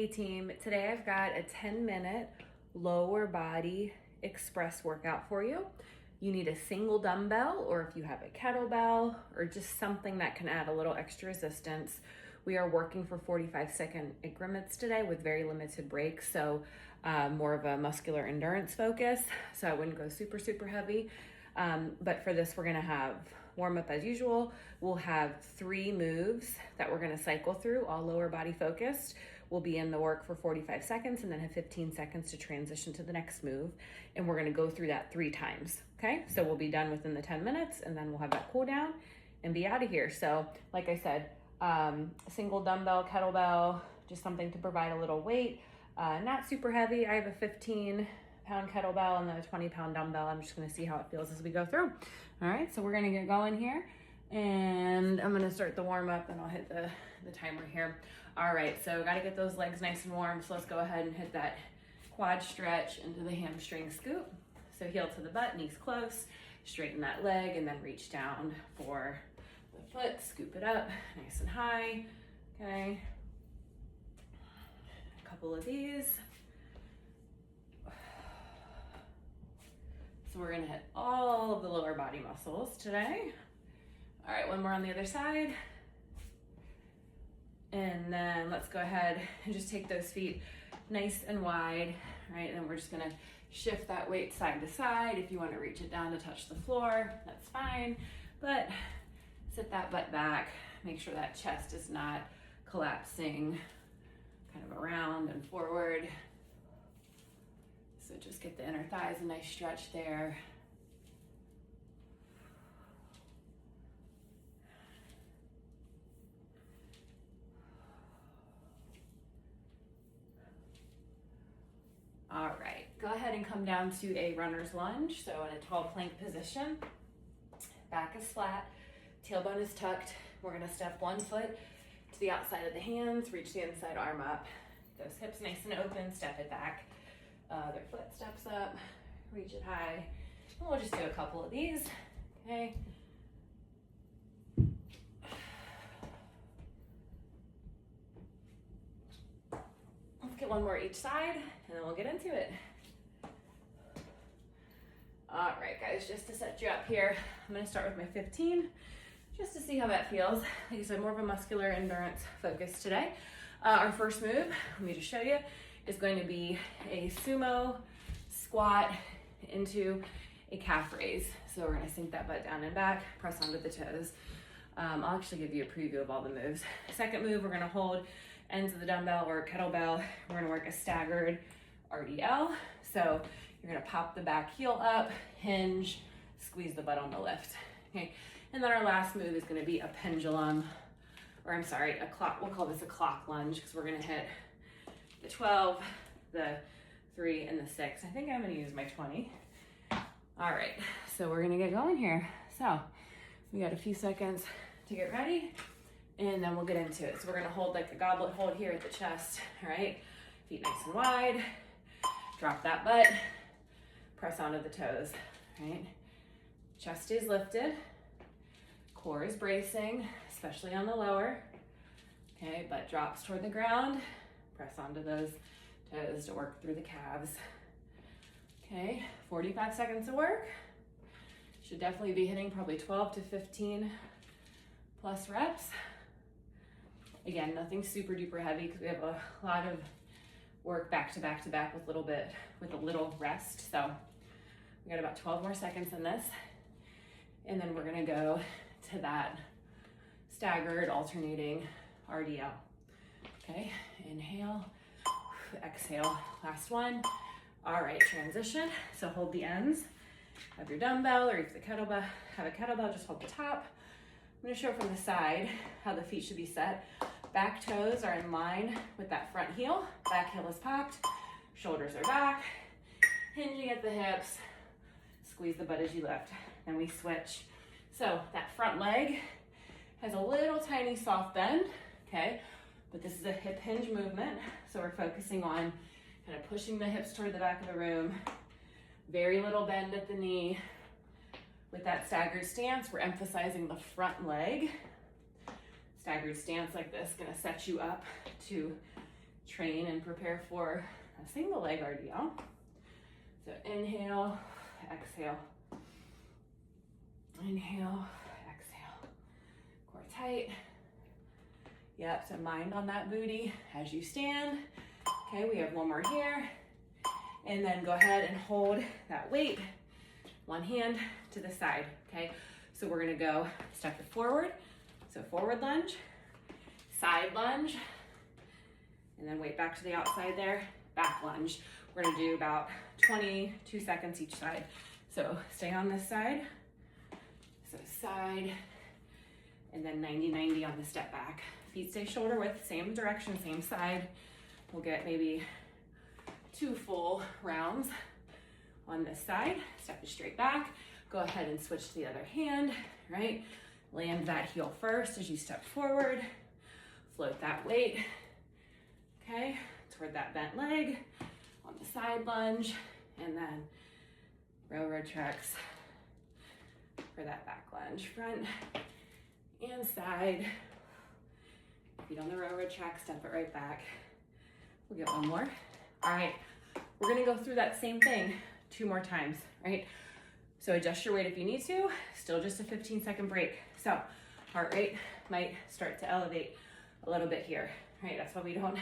Hey team, today I've got a 10-minute lower body express workout for you. You need a single dumbbell, or if you have a kettlebell or just something that can add a little extra resistance. We are working for 45-second increments today with very limited breaks, so more of a muscular endurance focus. So I wouldn't go super heavy. But for this, we're gonna have warm up as usual. We'll have 3 moves that we're gonna cycle through, all lower body focused. We'll be in the work for 45 seconds and then have 15 seconds to transition to the next move. And we're gonna go through that 3 times, okay? So we'll be done within the 10 minutes and then we'll have that cool down and be out of here. So like I said, single dumbbell, kettlebell, just something to provide a little weight. Not super heavy. I have a 15-pound kettlebell and then a 20-pound dumbbell. I'm just gonna see how it feels as we go through. All right, so we're gonna get going here and I'm gonna start the warm up and I'll hit the timer here. All right, so gotta get those legs nice and warm. So let's go ahead and hit that quad stretch into the hamstring scoop. So heel to the butt, knees close, straighten that leg and then reach down for the foot, scoop it up nice and high, okay? A couple of these. So we're gonna hit all of the lower body muscles today. All right, one more on the other side. And then let's go ahead and just take those feet nice and wide, right? And then we're just gonna shift that weight side to side. If you wanna reach it down to touch the floor, that's fine. But sit that butt back. Make sure that chest is not collapsing kind of around and forward. So just get the inner thighs a nice stretch there. All right, go ahead and come down to a runner's lunge. So in a tall plank position, back is flat, tailbone is tucked. We're gonna step one foot to the outside of the hands, reach the inside arm up. Those hips nice and open, step it back. Other foot steps up, reach it high. And we'll just do a couple of these, okay? Let's get one more each side and then we'll get into it. All right, guys, just to set you up here, I'm gonna start with my 15, just to see how that feels. Like I said, more of a muscular endurance focus today. Our first move, let me just show you, is going to be a sumo squat into a calf raise. So we're gonna sink that butt down and back, press onto the toes. I'll actually give you a preview of all the moves. Second move, we're gonna hold ends of the dumbbell or kettlebell. We're gonna work a staggered RDL. So you're gonna pop the back heel up, hinge, squeeze the butt on the lift. Okay, and then our last move is gonna be a pendulum, or I'm sorry, a clock. We'll call this a clock lunge because we're gonna hit the 12, the 3, and the 6. I think I'm gonna use my 20. All right, so we're gonna get going here. So we got a few seconds to get ready and then we'll get into it. So we're gonna hold like a goblet hold here at the chest, all right? Feet nice and wide, drop that butt, press onto the toes, right? Chest is lifted, core is bracing, especially on the lower, okay? Butt drops toward the ground, press onto those toes to work through the calves. Okay, 45 seconds of work. Should definitely be hitting probably 12 to 15 plus reps. Again, nothing super duper heavy because we have a lot of work back to back to back with a little rest. So we got about 12 more seconds in this. And then we're gonna go to that staggered alternating RDL. Okay, inhale, exhale, last one. All right, transition. So hold the ends of your dumbbell, or if you have a kettlebell, just hold the top. I'm gonna show from the side how the feet should be set. Back toes are in line with that front heel. Back heel is popped, shoulders are back, hinging at the hips, squeeze the butt as you lift. Then we switch. So that front leg has a little tiny soft bend, okay? But this is a hip hinge movement. So we're focusing on kind of pushing the hips toward the back of the room. Very little bend at the knee. With that staggered stance, we're emphasizing the front leg. Staggered stance like this, gonna set you up to train and prepare for a single leg RDL. So inhale, exhale. Inhale, exhale. Core tight. Yep, so mind on that booty as you stand. Okay, we have one more here. And then go ahead and hold that weight, one hand to the side, okay? So we're gonna go step it forward. So forward lunge, side lunge, and then weight back to the outside there, back lunge. We're gonna do about 22 seconds each side. So stay on this side, so side, and then 90-90 on the step back. Feet stay shoulder width, same direction, same side. We'll get maybe 2 full rounds on this side. Step it straight back. Go ahead and switch to the other hand, right? Land that heel first as you step forward. Float that weight, okay? Toward that bent leg on the side lunge, and then railroad tracks for that back lunge. Front and side. Feet on the railroad track, step it right back. We'll get one more. All right, we're gonna go through that same thing 2 more times, right? So adjust your weight if you need to, still just a 15-second break. So heart rate might start to elevate a little bit here, right? That's why we don't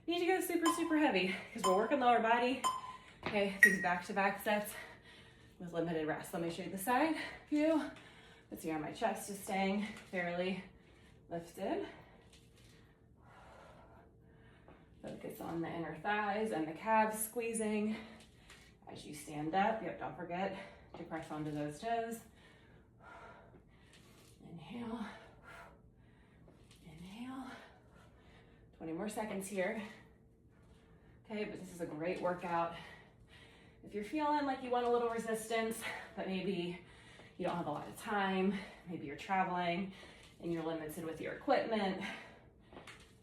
need to go super heavy, because we're working lower body. Okay, these back-to-back sets with limited rest. Let me show you the side view. Let's see how my chest is staying fairly lifted. Focus on the inner thighs and the calves squeezing as you stand up. Yep, don't forget to press onto those toes. Inhale, inhale. 20 more seconds here. Okay, but this is a great workout. If you're feeling like you want a little resistance, but maybe you don't have a lot of time, maybe you're traveling and you're limited with your equipment,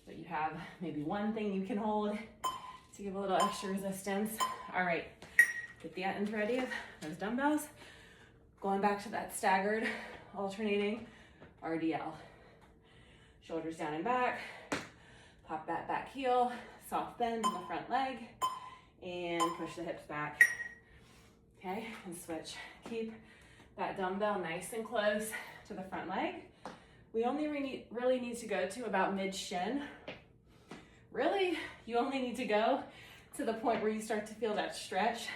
but you have maybe one thing you can hold to give a little extra resistance. All right, get the ends ready, those dumbbells. Going back to that staggered alternating RDL. Shoulders down and back, pop that back heel, soft bend in the front leg, and push the hips back. Okay, and switch. Keep that dumbbell nice and close to the front leg. We only really need to go to about mid-shin. Really, you only need to go to the point where you start to feel that stretch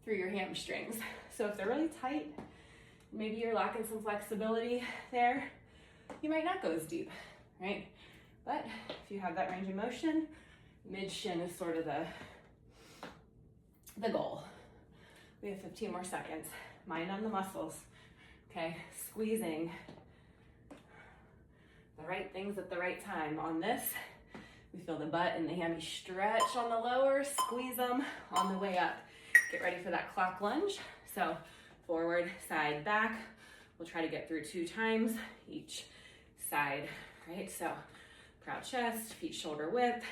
through your hamstrings. So if they're really tight, maybe you're lacking some flexibility there, you might not go as deep, right? But if you have that range of motion, mid-shin is sort of the goal. We have 15 more seconds. Mind on the muscles, okay? Squeezing the right things at the right time. On this, we feel the butt and the hammy stretch on the lower, squeeze them on the way up. Get ready for that clock lunge. So forward, side, back. We'll try to get through 2 times each side, right? So proud chest, feet shoulder width,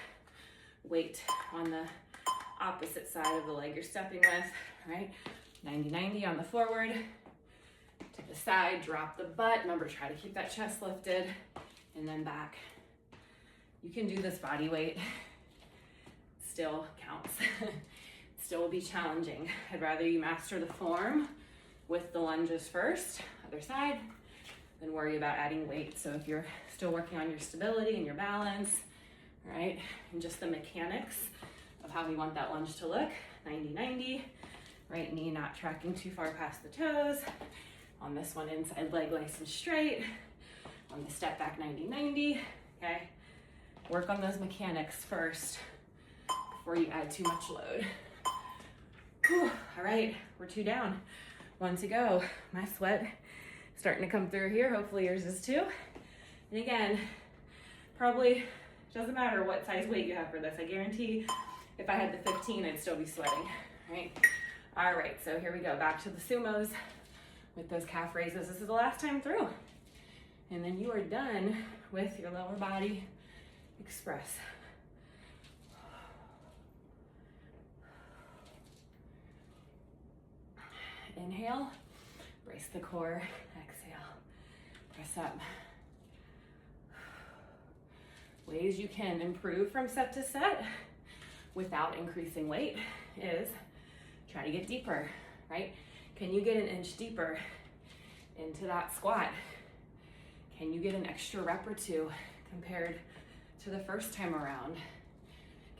weight on the opposite side of the leg you're stepping with, right? 90-90 on the forward. To the side, drop the butt. Remember, try to keep that chest lifted, and then back. You can do this body weight. Still counts. Still will be challenging. I'd rather you master the form with the lunges first, other side, than worry about adding weight. So if you're still working on your stability and your balance, right, and just the mechanics of how we want that lunge to look, 90-90, right knee not tracking too far past the toes. On this one, inside leg nice and straight. On the step back, 90-90, okay? Work on those mechanics first before you add too much load. Whew. All right, we're 2 down, 1 to go. My sweat starting to come through here. Hopefully yours is too. And again, probably doesn't matter what size weight you have for this. I guarantee if I had the 15, I'd still be sweating, right? All right, so here we go. Back to the sumos with those calf raises. This is the last time through. And then you are done with your lower body express. Inhale, brace the core, exhale, press up. Ways you can improve from set to set without increasing weight is try to get deeper, right? Can you get an inch deeper into that squat? Can you get an extra rep or two compared to the first time around?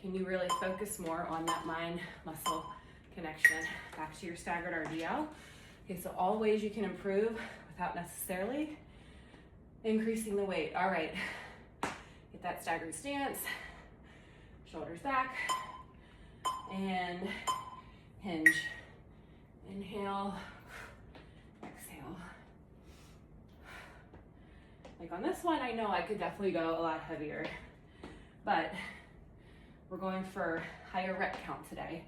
Can you really focus more on that mind-muscle connection? Back to your staggered RDL. Okay, so all ways you can improve without necessarily increasing the weight. All right, get that staggered stance, shoulders back, and hinge. Inhale, exhale. Like on this one, I know I could definitely go a lot heavier, but we're going for higher rep count today,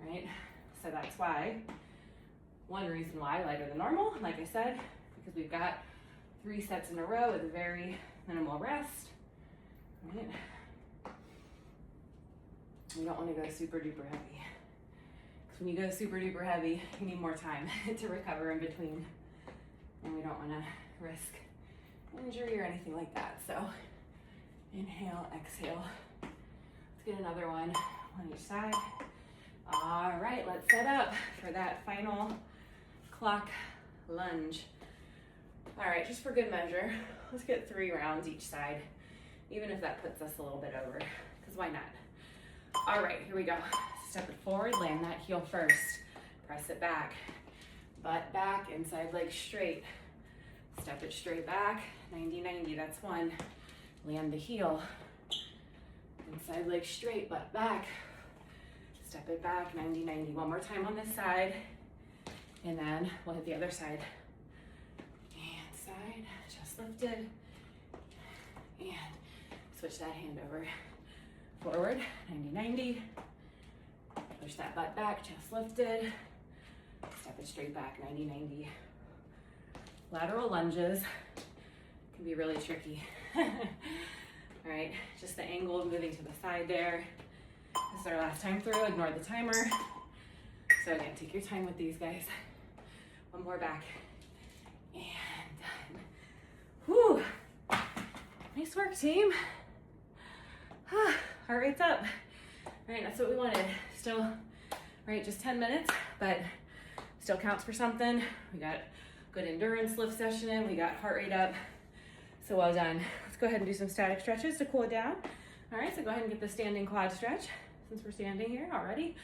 right? So that's why, one reason why lighter than normal, like I said, because we've got 3 sets in a row with a very minimal rest, right? We don't want to go super duper heavy. Because when you go super duper heavy, you need more time to recover in between. And we don't want to risk injury or anything like that. So inhale, exhale. Let's get another one on each side. All right, let's set up for that final clock lunge. All right, just for good measure, let's get 3 rounds each side, even if that puts us a little bit over, because why not? All right, here we go. Step it forward, land that heel first. Press it back. Butt back, inside leg straight. Step it straight back, 90-90, that's 1. Land the heel. Inside leg straight, butt back. Step it back, 90-90. One more time on this side. And then we'll hit the other side. And side, chest lifted. And switch that hand over. Forward, 90-90. Push that butt back, chest lifted. Step it straight back, 90-90. Lateral lunges can be really tricky. All right, just the angle of moving to the side there. This is our last time through, ignore the timer. So again, take your time with these guys. One more back, and done. Whew, nice work, team. Heart rate's up. All right, that's what we wanted. Still, right, just 10 minutes, but still counts for something. We got good endurance lift session in, we got heart rate up. So well done. Let's go ahead and do some static stretches to cool it down. All right, so go ahead and get the standing quad stretch since we're standing here already.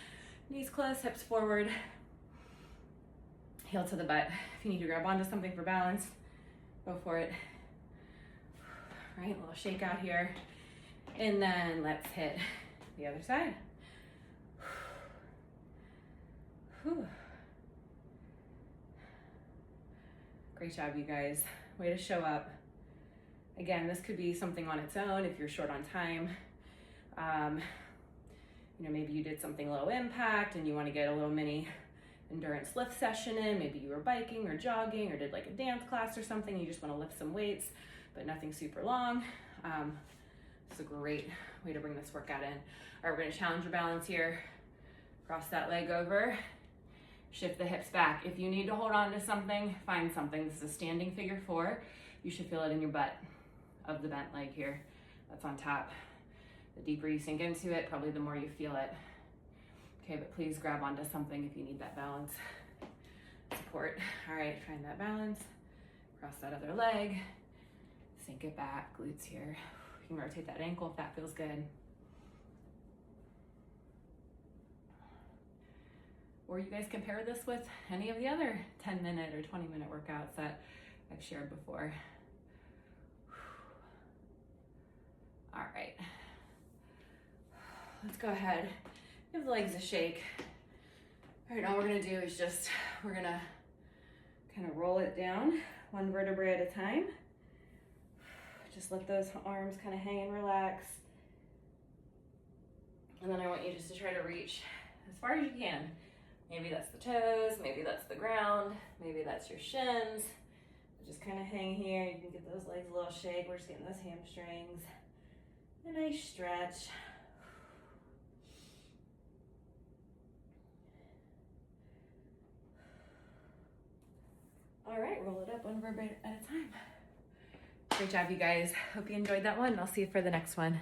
Knees close, hips forward, heel to the butt. If you need to grab onto something for balance, go for it. All right, a little shake out here. And then let's hit the other side. Whew. Great job, you guys. Way to show up. Again, this could be something on its own if you're short on time. You know, maybe you did something low impact and you want to get a little mini endurance lift session in. Maybe you were biking or jogging or did like a dance class or something. You just want to lift some weights, but nothing super long. It's a great way to bring this workout in. All right, we're going to challenge your balance here. Cross that leg over. Shift the hips back. If you need to hold on to something, find something. This is a standing figure 4. You should feel it in your butt of the bent leg here. That's on top. The deeper you sink into it, probably the more you feel it. Okay, but please grab onto something if you need that balance. Support. All right, find that balance. Cross that other leg. Sink it back, glutes here. You can rotate that ankle if that feels good. Or you guys compare this with any of the other 10-minute or 20-minute workouts that I've shared before. All right. Let's go ahead, give the legs a shake. All right, all we're gonna do is we're gonna kind of roll it down, 1 vertebrae at a time. Just let those arms kind of hang and relax. And then I want you just to try to reach as far as you can. Maybe that's the toes, maybe that's the ground, maybe that's your shins. Just kind of hang here. You can get those legs a little shake. We're just getting those hamstrings. A nice stretch. All right, roll it up 1 vertebrae at a time. Great job, you guys. Hope you enjoyed that one, and I'll see you for the next one.